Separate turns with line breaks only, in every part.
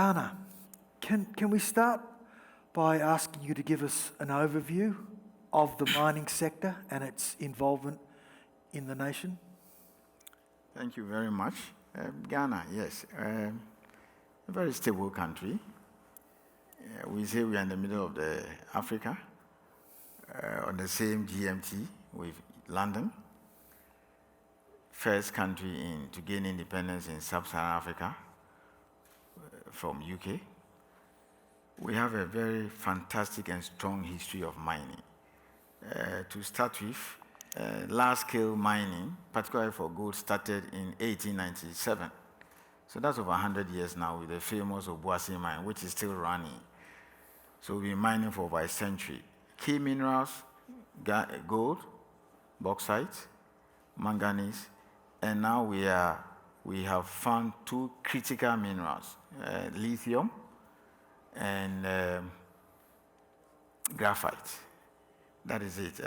Ghana. Can we start by asking you to give us an overview of the mining sector and its involvement in the nation?
Thank you very much. Ghana, yes, a very stable country. We say we are in the middle of Africa, on the same GMT with London. First country to gain independence in sub-Saharan Africa from UK. We have a very fantastic and strong history of mining. To start with, large-scale mining, particularly for gold, started in 1897. So that's over 100 years now with the famous Obuasi mine, which is still running. So we've been mining for over a century. Key minerals, gold, bauxite, manganese, and now we have found two critical minerals, lithium and graphite. That is it.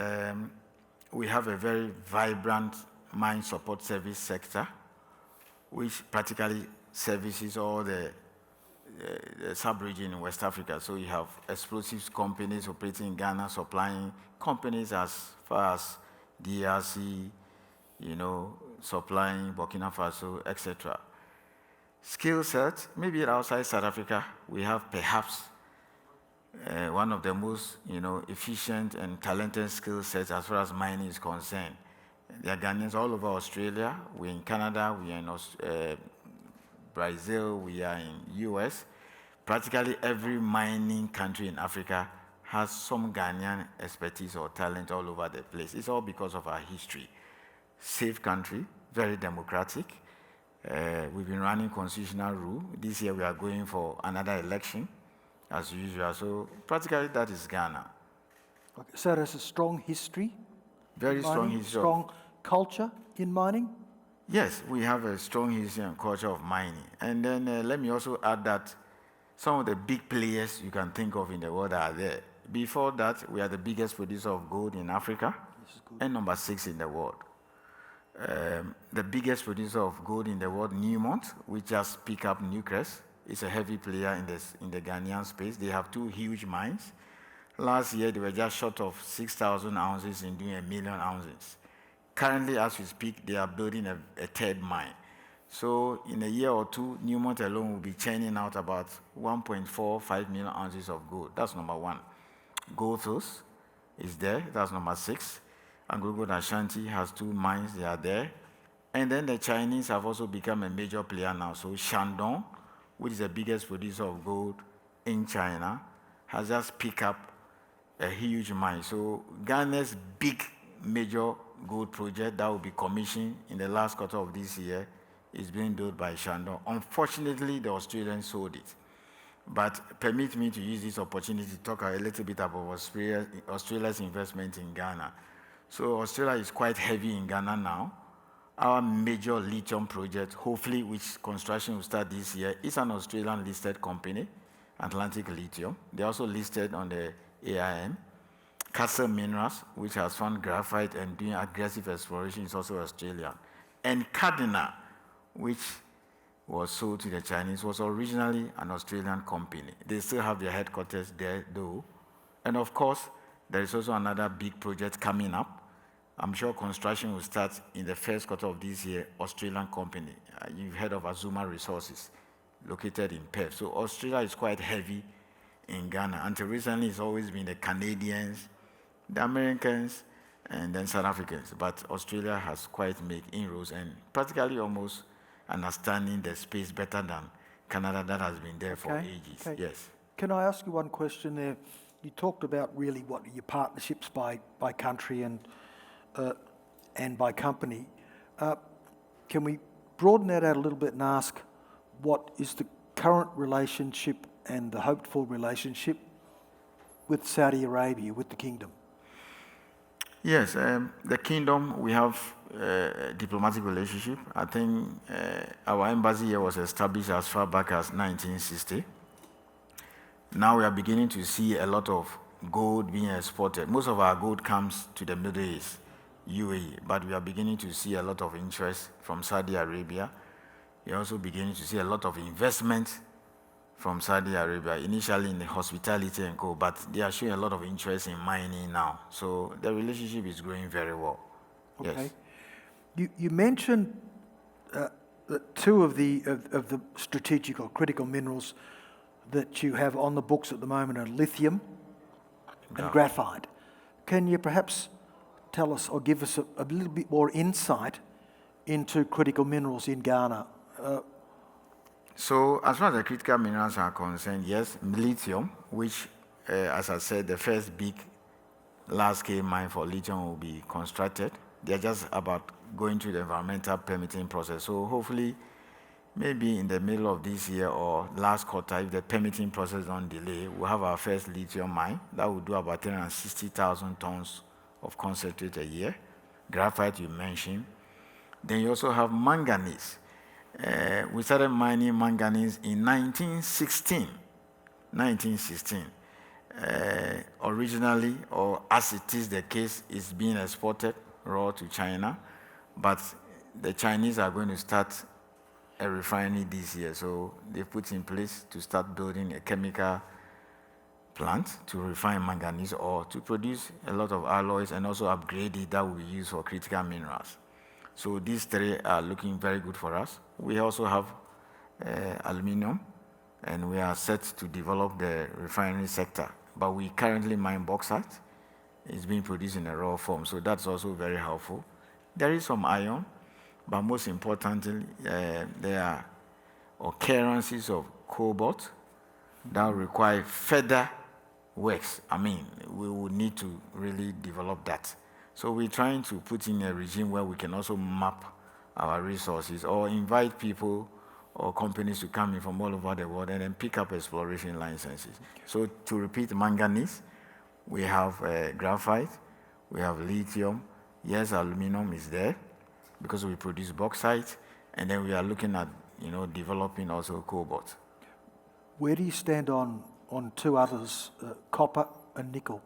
We have a very vibrant mine support service sector, which practically services all the sub-region in West Africa. So you have explosives companies operating in Ghana, supplying companies as far as DRC, supplying Burkina Faso, etc. Skill set, maybe outside South Africa, we have perhaps one of the most efficient and talented skill sets as far as mining is concerned. There are Ghanaians all over Australia. We're in Canada, we're in Brazil, we are in US. Practically every mining country in Africa has some Ghanaian expertise or talent all over the place. It's all because of our history. Safe country, very democratic. We've been running constitutional rule. This year we are going for another election, as usual. So practically that is Ghana.
Okay, so there's a strong history.
Very strong history.
Strong culture in mining?
Yes, we have a strong history and culture of mining. And then let me also add that some of the big players you can think of in the world are there. Before that, we are the biggest producer of gold in Africa and number 6 in the world. The biggest producer of gold in the world, Newmont, which just picked up Newcrest, is a heavy player in the Ghanaian space. They have 2 huge mines. Last year, they were just short of 6,000 ounces in doing 1 million ounces. Currently, as we speak, they are building a 3rd mine. So in a year or two, Newmont alone will be churning out about 1.45 million ounces of gold. That's number 1. Gold Hills is there. That's number 6. AngloGold Ashanti has 2 mines. They are there. And then the Chinese have also become a major player now. So Shandong, which is the biggest producer of gold in China, has just picked up a huge mine. So Ghana's big major gold project that will be commissioned in the last quarter of this year is being built by Shandong. Unfortunately, the Australians sold it. But permit me to use this opportunity to talk a little bit about Australia's investment in Ghana. So Australia is quite heavy in Ghana now. Our major lithium project, hopefully which construction will start this year, is an Australian listed company, Atlantic Lithium. They're also listed on the AIM. Castle Minerals, which has found graphite and doing aggressive exploration, is also Australian. And Cardinal, which was sold to the Chinese, was originally an Australian company. They still have their headquarters there, though. And of course, there is also another big project coming up. I'm sure construction will start in the first quarter of this year, Australian company. You've heard of Azuma Resources, located in Perth. So Australia is quite heavy in Ghana. Until recently, it's always been the Canadians, the Americans, and then South Africans. But Australia has quite made inroads and practically almost understanding the space better than Canada that has been there for ages.
Okay.
Yes.
Can I ask you one question there? You talked about really what your partnerships by country and by company. Can we broaden that out a little bit and ask what is the current relationship and the hoped-for relationship with Saudi Arabia, with the kingdom?
Yes, the kingdom, we have a diplomatic relationship. I think our embassy here was established as far back as 1960. Now we are beginning to see a lot of gold being exported. Most of our gold comes to the Middle East, UAE, but we are beginning to see a lot of interest from Saudi Arabia. We are also beginning to see a lot of investment from Saudi Arabia, initially in the hospitality and co, but they are showing a lot of interest in mining now. So the relationship is growing very well.
Okay.
Yes.
You mentioned that two of the strategic or critical minerals that you have on the books at the moment are lithium and graphite. Can you perhaps tell us or give us a little bit more insight into critical minerals in Ghana?
So as far as the critical minerals are concerned, yes, lithium, which, as I said, the first big large-scale mine for lithium will be constructed. They're just about going through the environmental permitting process. So hopefully, maybe in the middle of this year or last quarter, if the permitting process don't delay, we'll have our first lithium mine. That will do about 360,000 tons of concentrate a year. Graphite, you mentioned. Then you also have manganese. We started mining manganese in 1916. Originally, or as it is the case, it's being exported raw to China, but the Chinese are going to start a refinery this year, so they put in place to start building a chemical plant to refine manganese or to produce a lot of alloys and also upgrade it that will be used for critical minerals. So these three are looking very good for us. We also have aluminum, and we are set to develop the refinery sector. But we currently mine bauxite. It's being produced in a raw form, so that's also very helpful. There is some iron, but most importantly, there are occurrences of cobalt that require further works. I mean, we will need to really develop that. So we're trying to put in a regime where we can also map our resources or invite people or companies to come in from all over the world and then pick up exploration licenses. So to repeat, manganese, we have graphite, we have lithium. Yes, aluminum is there because we produce bauxite, and then we are looking at developing also cobalt.
Where do you stand on two others, copper and nickel?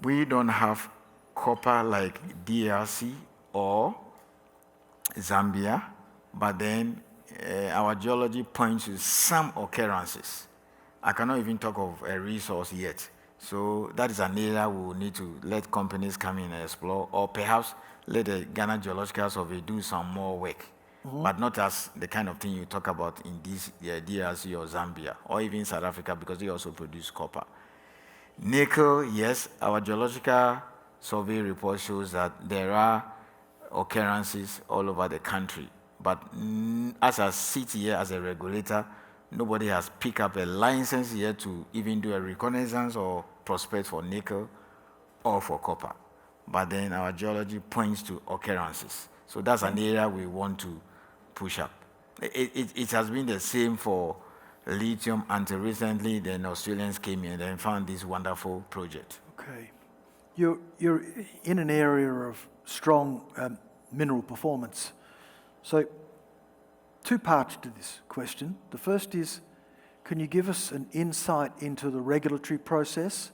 We don't have copper like DRC or Zambia, but then our geology points to some occurrences. I cannot even talk of a resource yet. So that is an area we will need to let companies come in and explore, or perhaps let the Ghana Geological Survey do some more work, but not as the kind of thing you talk about in this DRC or Zambia, or even South Africa, because they also produce copper. Nickel, yes, our Geological Survey report shows that there are occurrences all over the country, but as I sit here as a regulator, nobody has picked up a license yet to even do a reconnaissance or prospect for nickel or for copper. But then our geology points to occurrences. So that's an area we want to push up. It has been the same for lithium until recently. Then Australians came in and found this wonderful project.
Okay. You're in an area of strong mineral performance. So two parts to this question. The first is, can you give us an insight into the regulatory process?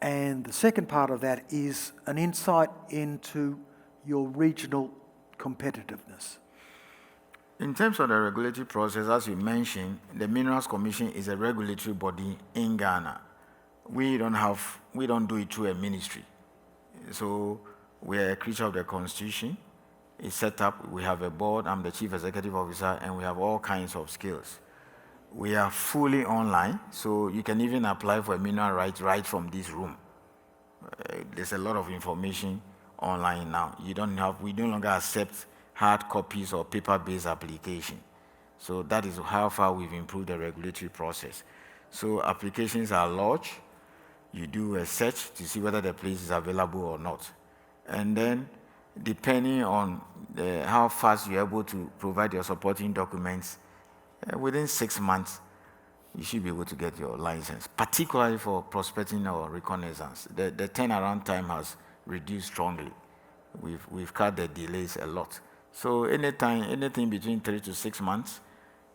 And the second part of that is an insight into your regional competitiveness.
In terms of the regulatory process, as you mentioned, the Minerals Commission is a regulatory body in Ghana. We don't do it through a ministry. So we are a creature of the Constitution. It's set up, we have a board, I'm the Chief Executive Officer, and we have all kinds of skills. We are fully online, so you can even apply for a mineral right from this room. There's a lot of information online now. We no longer accept hard copies or paper-based application. So that is how far we've improved the regulatory process. So applications are lodged, you do a search to see whether the place is available or not. And then, depending on how fast you're able to provide your supporting documents, within 6 months, you should be able to get your license, particularly for prospecting or reconnaissance. The turnaround time has reduced strongly. We've cut the delays a lot. So anything between 3 to 6 months,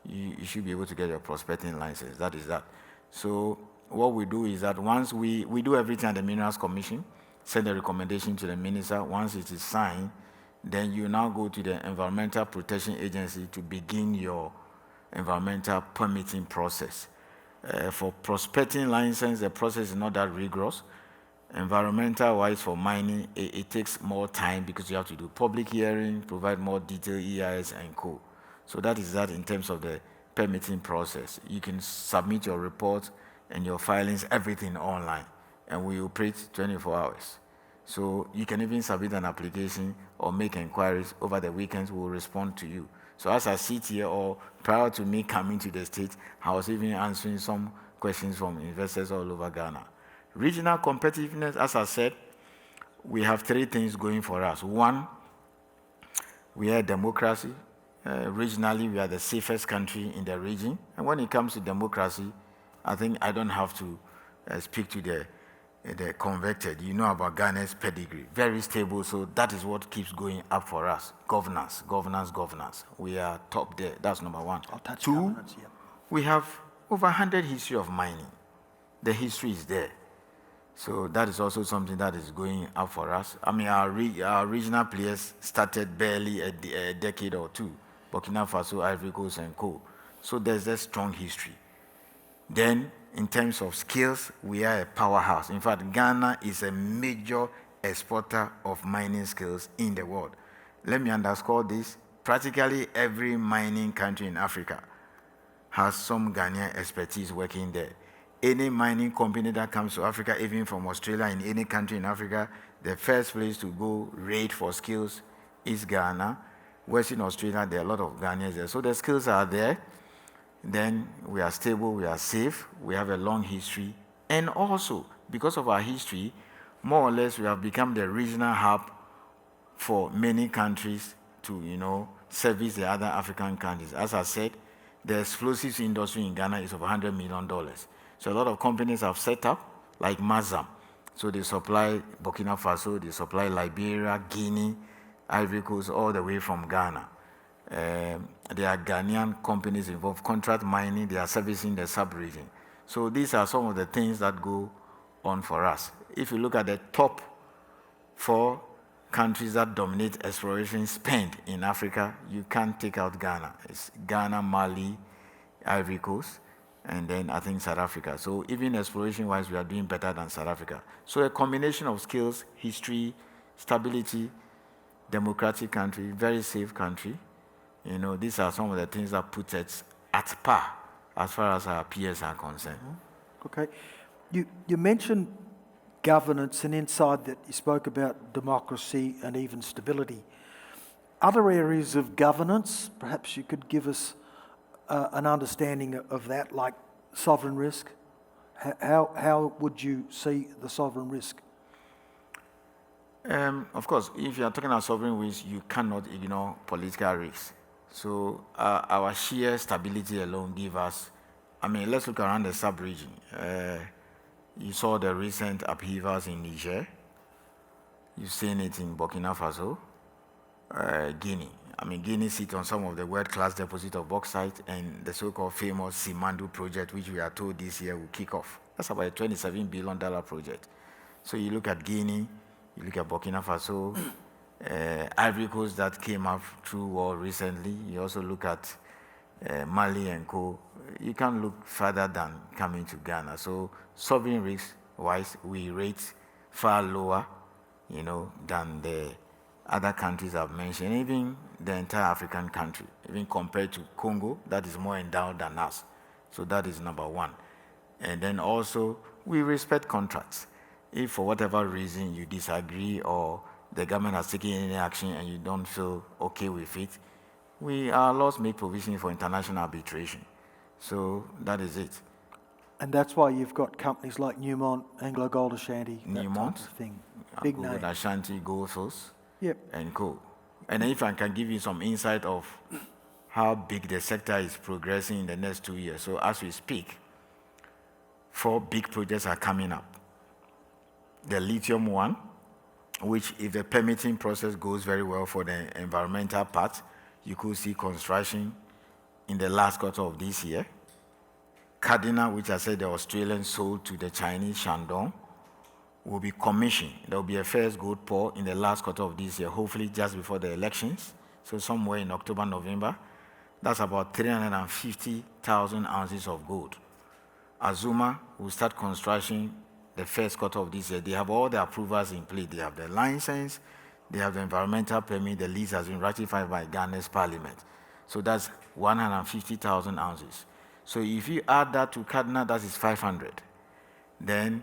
you should be able to get your prospecting license. That is that. So what we do is that once we do everything at the Minerals Commission, send a recommendation to the minister. Once it is signed, then you now go to the Environmental Protection Agency to begin your environmental permitting process. For prospecting license, the process is not that rigorous. Environmental-wise, for mining, it takes more time because you have to do public hearing, provide more detailed EIS and co. So that is that in terms of the permitting process. You can submit your report and your filings, everything online, and we operate 24 hours. So you can even submit an application or make inquiries over the weekends. We will respond to you. So as I sit here, or prior to me coming to the state, I was even answering some questions from investors all over Ghana. Regional competitiveness, as I said, we have three things going for us. One, we are a democracy. Regionally, we are the safest country in the region. And when it comes to democracy, I think I don't have to speak to the convicted. You know about Ghana's pedigree. Very stable, so that is what keeps going up for us. Governance. We are top there. That's number one.
I'll touch
Two,
governance, yeah.
we have over 100 history of mining. The history is there. So that is also something that is going up for us. I mean, our regional players started barely a decade or two. Burkina Faso, Ivory Coast, and co. So there's a strong history. Then, in terms of skills, we are a powerhouse. In fact, Ghana is a major exporter of mining skills in the world. Let me underscore this. Practically every mining country in Africa has some Ghanaian expertise working there. Any mining company that comes to Africa, even from Australia, in any country in Africa, the first place to go raid for skills is Ghana. Western Australia, there are a lot of Ghanaians there. So the skills are there. Then we are stable, we are safe, we have a long history. And also, because of our history, more or less we have become the regional hub for many countries to, service the other African countries. As I said, the explosives industry in Ghana is of $100 million. So a lot of companies have set up, like Mazam. So they supply Burkina Faso, they supply Liberia, Guinea, Ivory Coast, all the way from Ghana. There are Ghanaian companies involved, contract mining, they are servicing the sub-region. So these are some of the things that go on for us. If you look at the top 4 countries that dominate exploration spend in Africa, you can't take out Ghana. It's Ghana, Mali, Ivory Coast, and then I think South Africa. So even exploration-wise, we are doing better than South Africa. So a combination of skills, history, stability, democratic country, very safe country. These are some of the things that put us at par as far as our peers are concerned.
Okay. You mentioned governance, and inside that you spoke about democracy and even stability. Other areas of governance, perhaps you could give us an understanding of that, like sovereign risk. How would you see the sovereign risk?
Of course, if you are talking about sovereign risk, you cannot ignore political risk. So our sheer stability alone gives us, let's look around the sub-region. You saw the recent upheavals in Niger. You've seen it in Burkina Faso, Guinea. Guinea sits on some of the world-class deposits of bauxite and the so-called famous Simandou project, which we are told this year will kick off. That's about a $27 billion project. So you look at Guinea, you look at Burkina Faso, Ivory Coast that came up through war recently. You also look at Mali and co. You can't look further than coming to Ghana. So sovereign risk-wise, we rate far lower, than the other countries I've mentioned, even the entire African country, even compared to Congo, that is more endowed than us. So that is number one. And then also, we respect contracts. If for whatever reason you disagree or the government has taken any action and you don't feel okay with it, our laws make provision for international arbitration. So that is it.
And that's why you've got companies like Newmont, Anglo Gold Ashanti,
Newmont,
that type of thing. Big
Gold
name.
Ashanti, Goldfields,
Yep.
and co. And if I can give you some insight of how big the sector is progressing in the next 2 years. So as we speak, 4 big projects are coming up. The lithium one, which if the permitting process goes very well for the environmental part, you could see construction in the last quarter of this year. Cardinal, which I said the Australian sold to the Chinese Shandong, will be commissioned. There will be a first gold pour in the last quarter of this year, hopefully just before the elections, so somewhere in October, November. That's about 350,000 ounces of gold. Azuma will start construction the first quarter of this year. They have all the approvals in place. They have the license, they have the environmental permit, the lease has been ratified by Ghana's parliament. So that's 150,000 ounces. So if you add that to Cardinal, that is 500. Then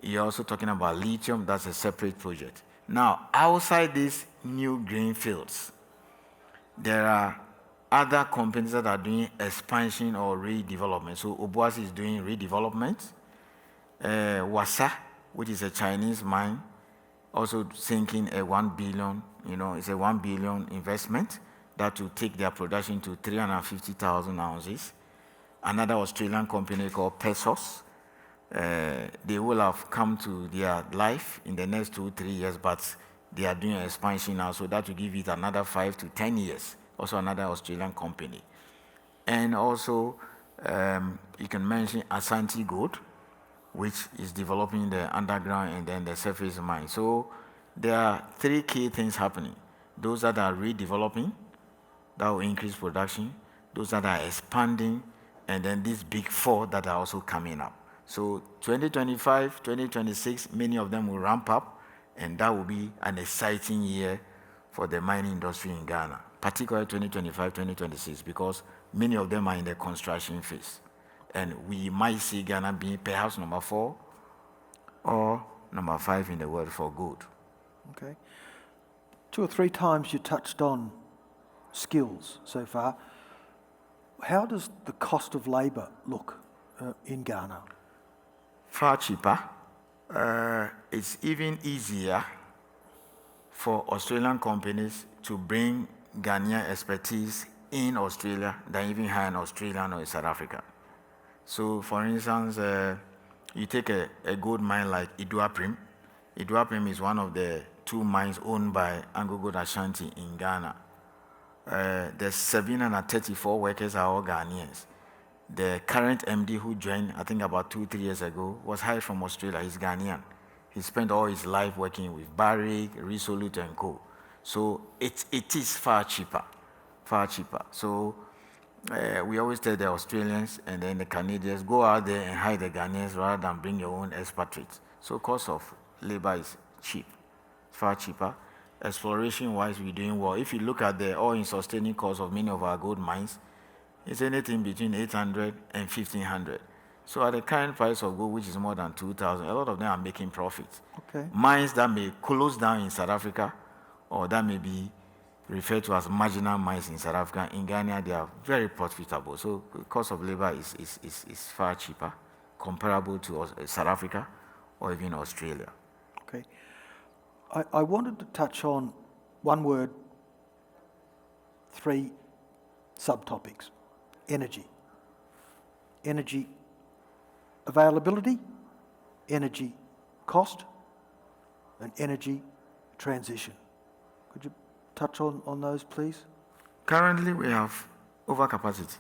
you're also talking about lithium, that's a separate project. Now, outside these new green fields, there are other companies that are doing expansion or redevelopment. So Obuasi is doing redevelopment. Wassa, which is a Chinese mine, also sinking a 1 billion, it's a 1 billion investment that will take their production to 350,000 ounces. Another Australian company called Pesos, they will have come to their life in the next 2-3 years, but they are doing expansion now, so that will give it another 5 to 10 years. Also another Australian company. And also, you can mention Asante Gold, which is developing the underground and then the surface mine. So there are 3 key things happening. Those that are redeveloping, that will increase production. Those that are expanding, and then these big 4 that are also coming up. So 2025, 2026, many of them will ramp up, and that will be an exciting year for the mining industry in Ghana, particularly 2025, 2026, because many of them are in the construction phase. And we might see Ghana being perhaps number 4 or number 5 in the world for gold.
Okay. 2 or 3 times you touched on skills so far. How does the cost of labour look in Ghana?
Far cheaper. It's even easier for Australian companies to bring Ghanaian expertise in Australia than even hire an Australian or a South African. So, for instance, you take a gold mine like Iduapriem. Iduapriem is one of the 2 mines owned by Anglo Gold Ashanti in Ghana. The 734 workers are all Ghanaians. The current MD who joined, I think about 2-3 years ago, was hired from Australia. He's Ghanaian. He spent all his life working with Barrick, Resolute, and Co. So it is far cheaper, far cheaper. So we always tell the Australians and then the Canadians, go out there and hire the Ghanaians rather than bring your own expatriates. So cost of labor is cheap, far cheaper. Exploration-wise, we're doing well. If you look at the all-in sustaining cost of many of our gold mines, it's anything between 800 and 1,500. So at the current price of gold, which is more than 2,000, a lot of them are making profits.
Okay.
Mines that may close down in South Africa, or that may be referred to as marginal mines in South Africa, in Ghana, they are very profitable. So the cost of labor is far cheaper, comparable to South Africa or even Australia.
Okay. I wanted to touch on one word, 3 subtopics. Energy. Energy availability, energy cost, and energy transition. Could you touch on those, please?
Currently, we have overcapacity.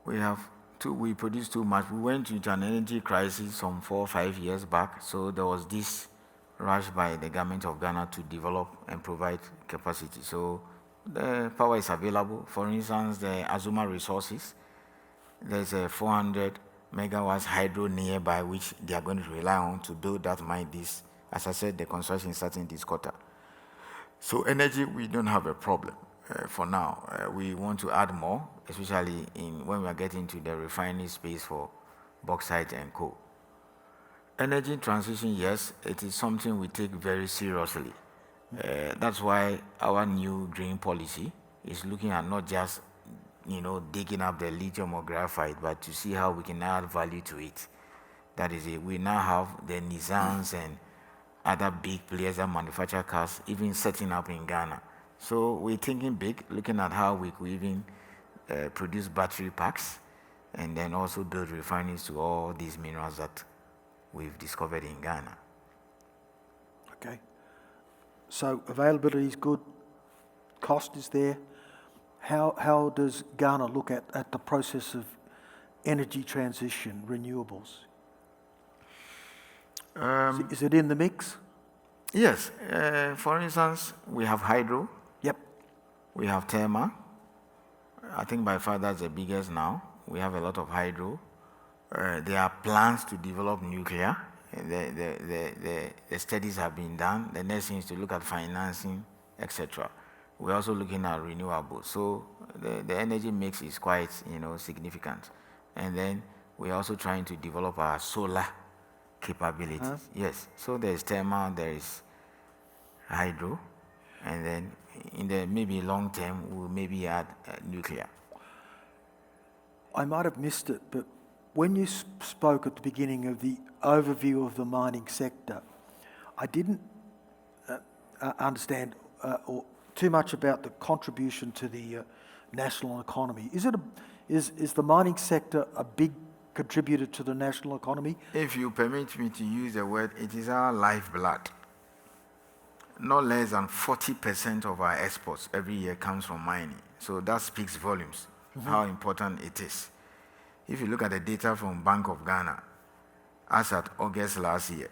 We produce too much. We went into an energy crisis some 4 or 5 years back, so there was this rush by the government of Ghana to develop and provide capacity. So the power is available. For instance, the Azuma resources, there's a 400 megawatts hydro nearby, which they are going to rely on to build that mine. As I said, the construction is starting this quarter. So energy, we don't have a problem for now. We want to add more, especially when we are getting to the refining space for bauxite and coal. Energy transition, yes, it is something we take very seriously. That's why our new green policy is looking at not just digging up the lithium or graphite, but to see how we can add value to it. That is it. We now have the Nissans and other big players that manufacture cars even setting up in Ghana. So we're thinking big, looking at how we could even produce battery packs and then also build refineries to all these minerals that we've discovered in Ghana.
Okay. So availability is good, cost is there. How does Ghana look at the process of energy transition, renewables? Is it in the mix?
Yes. For instance, we have hydro.
Yep.
We have thermal. I think by far that's the biggest now. We have a lot of hydro. There are plans to develop nuclear. The studies have been done. The next thing is to look at financing, etc. We're also looking at renewables. So the energy mix is quite, significant. And then we're also trying to develop our solar capabilities. Yes. So there is thermal, there is hydro, and then in the maybe long term, we'll maybe add nuclear.
I might have missed it, but when you spoke at the beginning of the overview of the mining sector, I didn't understand or too much about the contribution to the national economy. Is the mining sector a big contributor to the national economy?
If you permit me to use the word, it is our lifeblood. Not less than 40% of our exports every year comes from mining. So that speaks volumes, how important it is. If you look at the data from Bank of Ghana, as at August last year,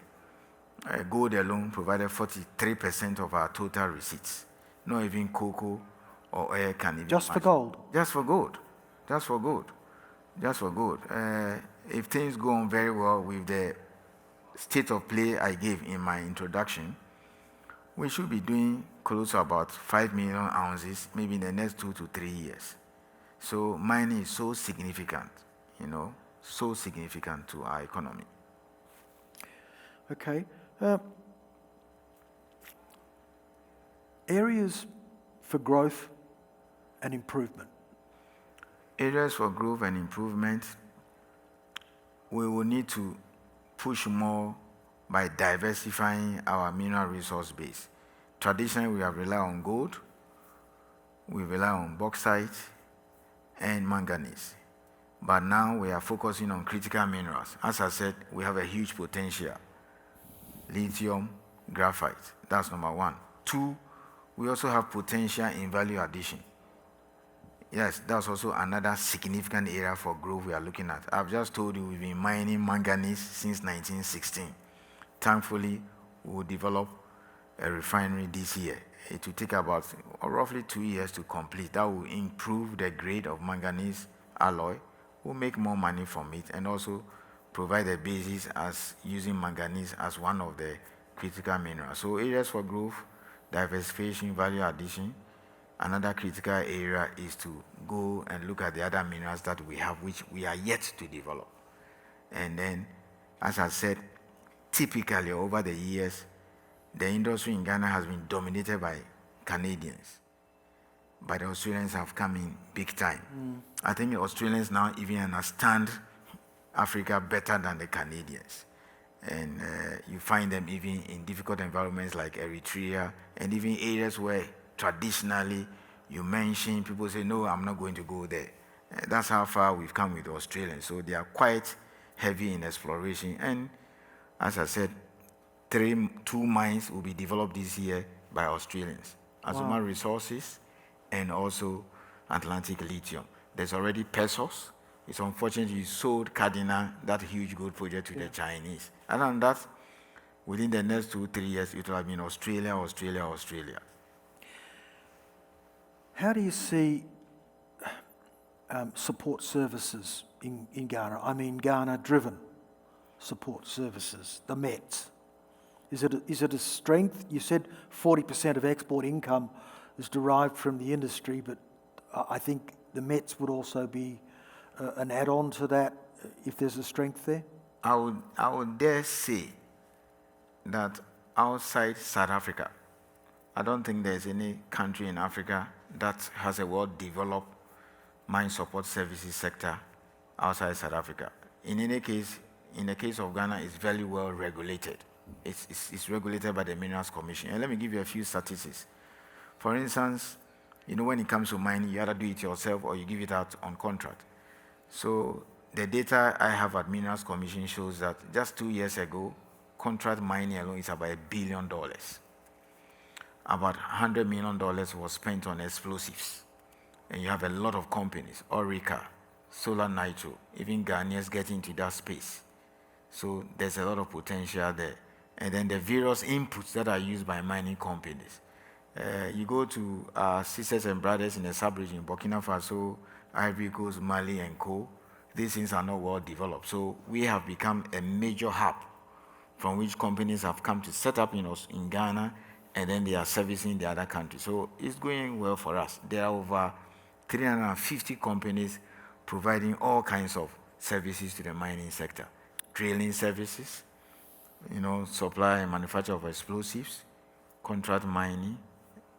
gold alone provided 43% of our total receipts. Not even cocoa or oil can even
Just for
match.
gold?
Just for gold. Just for gold. Just for gold. If things go on very well with the state of play I gave in my introduction, we should be doing close to about 5 million ounces maybe in the next 2 to 3 years. So mining is so significant, so significant to our economy.
Okay. Areas for growth and improvement.
Areas for growth and improvement, we will need to push more by diversifying our mineral resource base. Traditionally, we have relied on gold, we rely on bauxite and manganese. But now we are focusing on critical minerals. As I said, we have a huge potential. Lithium, graphite, that's number one. 2, we also have potential in value addition. Yes, that's also another significant area for growth we are looking at. I've just told you we've been mining manganese since 1916. Thankfully, we will develop a refinery this year. It will take about roughly 2 years to complete. That will improve the grade of manganese alloy. We'll make more money from it and also provide a basis as using manganese as one of the critical minerals. So areas for growth, diversification, value addition. Another critical area is to go and look at the other minerals that we have, which we are yet to develop. And then, as I said, typically over the years, the industry in Ghana has been dominated by Canadians, but the Australians have come in big time. I think the Australians now even understand Africa better than the Canadians. And you find them even in difficult environments like Eritrea and even areas where traditionally you mention, people say, no, I'm not going to go there. That's how far we've come with the Australians. So they are quite heavy in exploration. And as I said, 2 mines will be developed this year by Australians. Azuma Resources and also Atlantic Lithium. There's already Pesos. It's unfortunate you sold Cardinal, that huge gold project, to the Chinese. Other than that, within the next 2-3 years, it will have been Australia, Australia, Australia.
How do you see support services in Ghana? I mean, Ghana-driven support services, the METs. Is it a strength? You said 40% of export income is derived from the industry, but I think the METs would also be an add-on to that if there's a strength there?
I would dare say that outside South Africa, I don't think there's any country in Africa that has a well-developed mine support services sector outside South Africa. In any case, in the case of Ghana, it's very well regulated. It's regulated by the Minerals Commission. And let me give you a few statistics. For instance, when it comes to mining, you either do it yourself or you give it out on contract. So the data I have at Minerals Commission shows that just 2 years ago, contract mining alone is about $1 billion. About $100 million was spent on explosives. And you have a lot of companies, Orica, Solar Nitro, even Ghanaians getting into that space. So there's a lot of potential there. And then the various inputs that are used by mining companies. You go to our sisters and brothers in the sub-region, Burkina Faso, Ivory Coast, Mali, and Co. These things are not well developed. So we have become a major hub from which companies have come to set up in Ghana, and then they are servicing the other countries. So it's going well for us. There are over 350 companies providing all kinds of services to the mining sector. Drilling services, supply and manufacture of explosives, contract mining,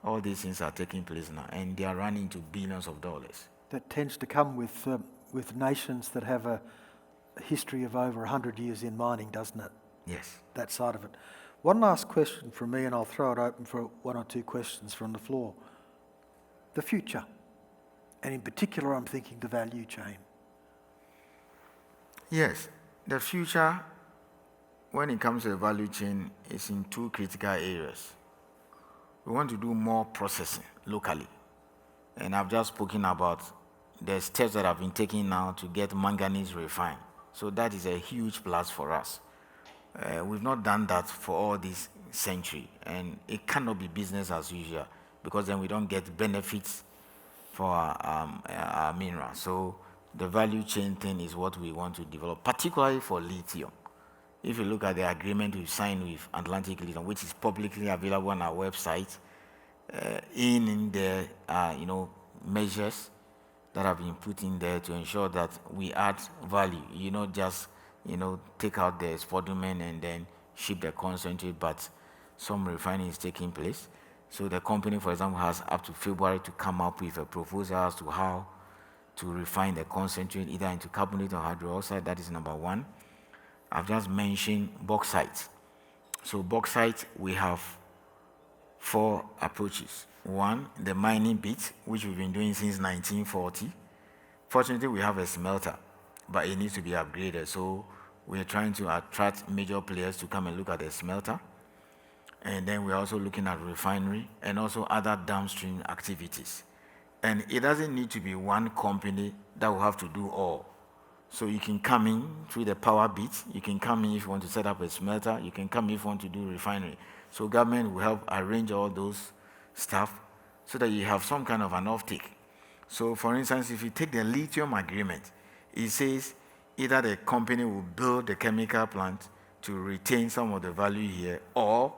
all these things are taking place now, and they are running to billions of dollars.
That tends to come with nations that have a history of over 100 years in mining, doesn't it?
Yes.
That side of it. One last question from me, and I'll throw it open for one or two questions from the floor. The future, and in particular I'm thinking the value chain.
Yes, the future, when it comes to the value chain, is in two critical areas. We want to do more processing locally. And I've just spoken about the steps that have been taken now to get manganese refined. So that is a huge plus for us. We've not done that for all this century, and it cannot be business as usual, because then we don't get benefits for our minerals. So the value chain thing is what we want to develop, particularly for lithium. If you look at the agreement we signed with Atlantic Lithium, which is publicly available on our website, in there are measures that have been put in there to ensure that we add value. You not just take out the spodumene and then ship the concentrate, but some refining is taking place. So the company, for example, has up to February to come up with a proposal as to how to refine the concentrate either into carbonate or hydroxide. That is number one. I've just mentioned bauxite. So bauxite, we have 4 approaches. One, the mining bit, which we've been doing since 1940. Fortunately, we have a smelter, but it needs to be upgraded. So we're trying to attract major players to come and look at the smelter. And then we're also looking at refinery and also other downstream activities. And it doesn't need to be one company that will have to do all. So you can come in through the power bit. You can come in if you want to set up a smelter. You can come in if you want to do refinery. So government will help arrange all those stuff so that you have some kind of an offtake. So for instance, if you take the lithium agreement, it says either the company will build the chemical plant to retain some of the value here, or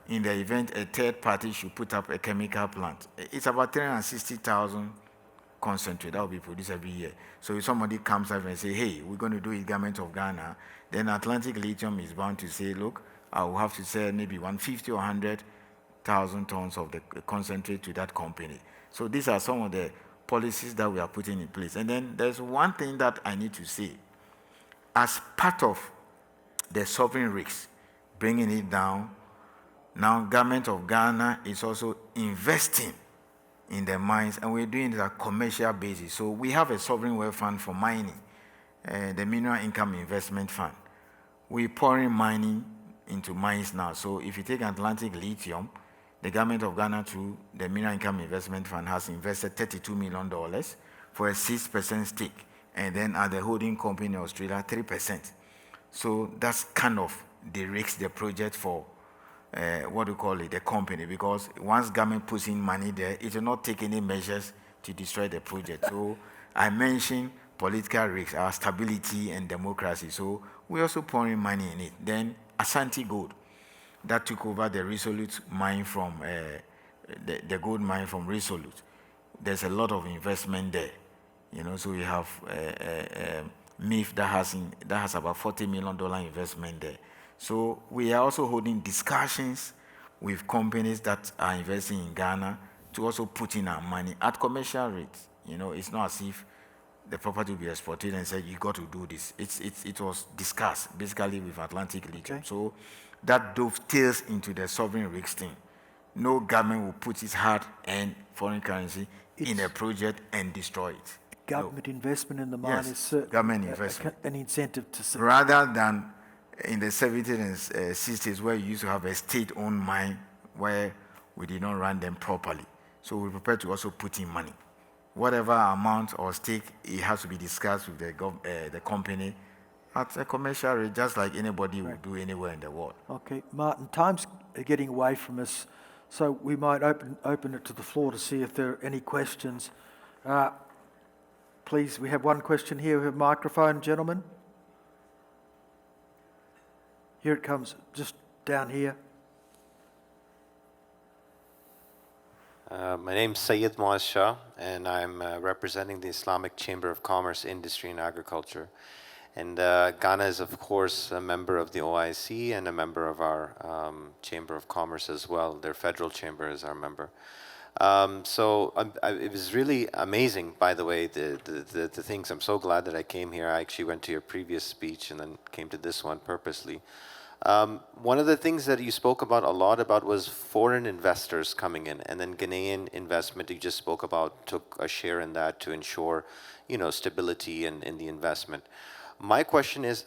in the event a third party should put up a chemical plant. It's about 360,000 concentrate that will be produced every year. So if somebody comes up and say, hey, we're going to do it, Government of Ghana, then Atlantic Lithium is bound to say, look, I will have to sell maybe 150 or 100,000 tons of the concentrate to that company. So these are some of the policies that we are putting in place. And then there's one thing that I need to say. As part of the sovereign risk, bringing it down, now Government of Ghana is also investing in the mines, and we're doing it on a commercial basis. So we have a sovereign wealth fund for mining, the Mineral Income Investment Fund. We're pouring mining into mines now. So if you take Atlantic Lithium, the Government of Ghana through the Mineral Income Investment Fund has invested $32 million for a 6% stake, and then at the holding company in Australia, 3%. So that's kind of de-risks the project for the company, because once government puts in money there, it will not take any measures to destroy the project. So I mentioned political risks, our stability and democracy. So we're also pouring money in it. Then Asante Gold, that took over the Resolute mine from the gold mine from Resolute. There's a lot of investment there, So we have MIF that has about $40 million investment there. So we are also holding discussions with companies that are investing in Ghana to also put in our money at commercial rates. It's not as if the property will be exported and said, you got to do this. It was discussed basically with Atlantic Lithium. Okay. So that dovetails into the sovereign risk thing. No government will put its hard and foreign currency in a project and destroy it.
Government investment in the mine is certainly
government investment.
An incentive to...
Rather than in the 70s and 60s, where you used to have a state-owned mine where we did not run them properly. So we're prepared to also put in money. Whatever amount or stake, it has to be discussed with the company at a commercial rate, just like anybody would do anywhere in the world.
Okay, Martin, time's getting away from us, So we might open it to the floor to see if there are any questions. Please, we have one question here. We have a microphone, gentlemen. Here it comes, just down here.
My name's Syed Moaz Shah, and I'm representing the Islamic Chamber of Commerce, Industry and Agriculture. And Ghana is, of course, a member of the OIC and a member of our Chamber of Commerce as well. Their federal chamber is our member. It was really amazing, by the way, the things. I'm so glad that I came here. I actually went to your previous speech and then came to this one purposely. One of the things that you spoke about a lot about was foreign investors coming in, and then Ghanaian investment. You just spoke about took a share in that to ensure, stability in the investment. My question is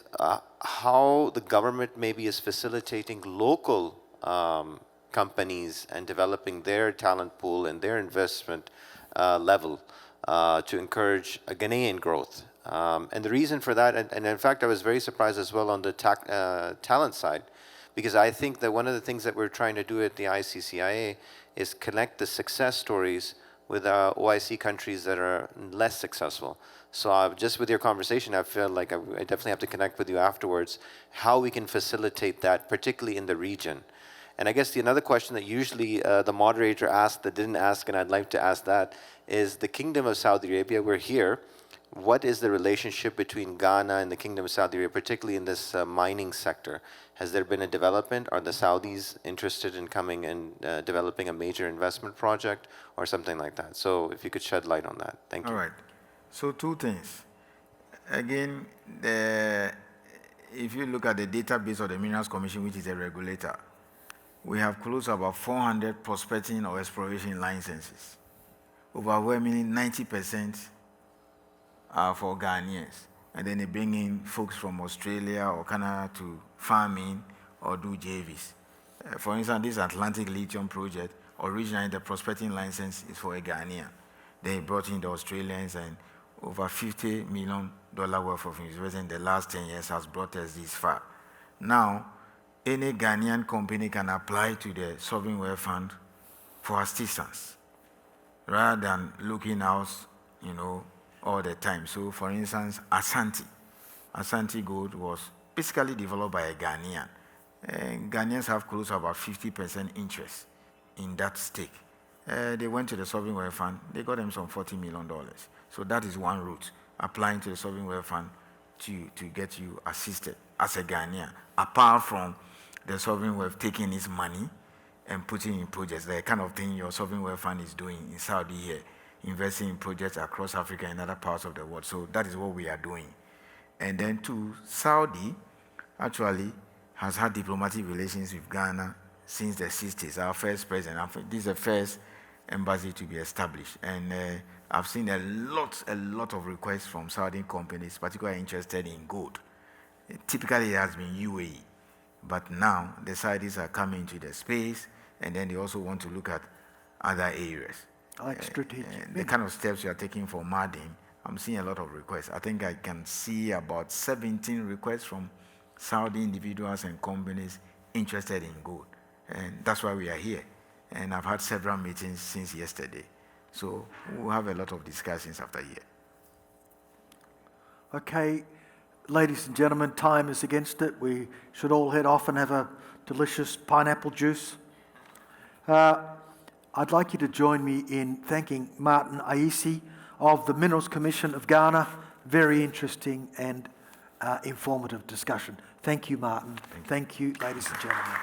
how the government maybe is facilitating local companies and developing their talent pool and their investment level to encourage a Ghanaian growth. And the reason for that, and in fact, I was very surprised as well on the talent side, because I think that one of the things that we're trying to do at the ICCIA is connect the success stories with OIC countries that are less successful. So just with your conversation, I feel like I definitely have to connect with you afterwards, how we can facilitate that, particularly in the region. And I guess another question that usually the moderator asked that didn't ask, and I'd like to ask that, is the Kingdom of Saudi Arabia. We're here. What is the relationship between Ghana and the Kingdom of Saudi Arabia, particularly in this mining sector? Has there been a development? Are the Saudis interested in coming and developing a major investment project or something like that? So if you could shed light on that. Thank you.
All right. So two things. Again, if you look at the database of the Minerals Commission, which is a regulator, we have close to about 400 prospecting or exploration licenses. Overwhelmingly 90% are for Ghanaians. And then they bring in folks from Australia or Canada to farm in or do JVs. For instance, this Atlantic Lithium project, originally the prospecting license is for a Ghanaian. They brought in the Australians, and over $50 million worth of investment in the last 10 years has brought us this far. Now, any Ghanaian company can apply to the Sovereign Wealth Fund for assistance rather than looking out, all the time. So, for instance, Asante Gold was basically developed by a Ghanaian. And Ghanaians have close to about 50% interest in that stake. They went to the Sovereign Wealth Fund. They got them some $40 million. So that is one route, applying to the Sovereign Wealth Fund to get you assisted as a Ghanaian, apart from the Sovereign Wealth taking its money and putting in projects, the kind of thing your Sovereign Wealth Fund is doing in Saudi here, investing in projects across Africa and other parts of the world. So that is what we are doing. And then Saudi actually has had diplomatic relations with Ghana since the 60s. Our first president, this is the first embassy to be established. And I've seen a lot of requests from Saudi companies, particularly interested in gold. Typically, it has been UAE. But now, the Saudis are coming into the space, and then they also want to look at other areas.
Like strategic.
The kind of steps you are taking for Mardin, I'm seeing a lot of requests. I think I can see about 17 requests from Saudi individuals and companies interested in gold. And that's why we are here. And I've had several meetings since yesterday. So we'll have a lot of discussions after here.
Okay, ladies and gentlemen, time is against it. We should all head off and have a delicious pineapple juice. I'd like you to join me in thanking Martin Aisi of the Minerals Commission of Ghana. Very interesting and informative discussion. Thank you, Martin. Thank you, ladies and gentlemen.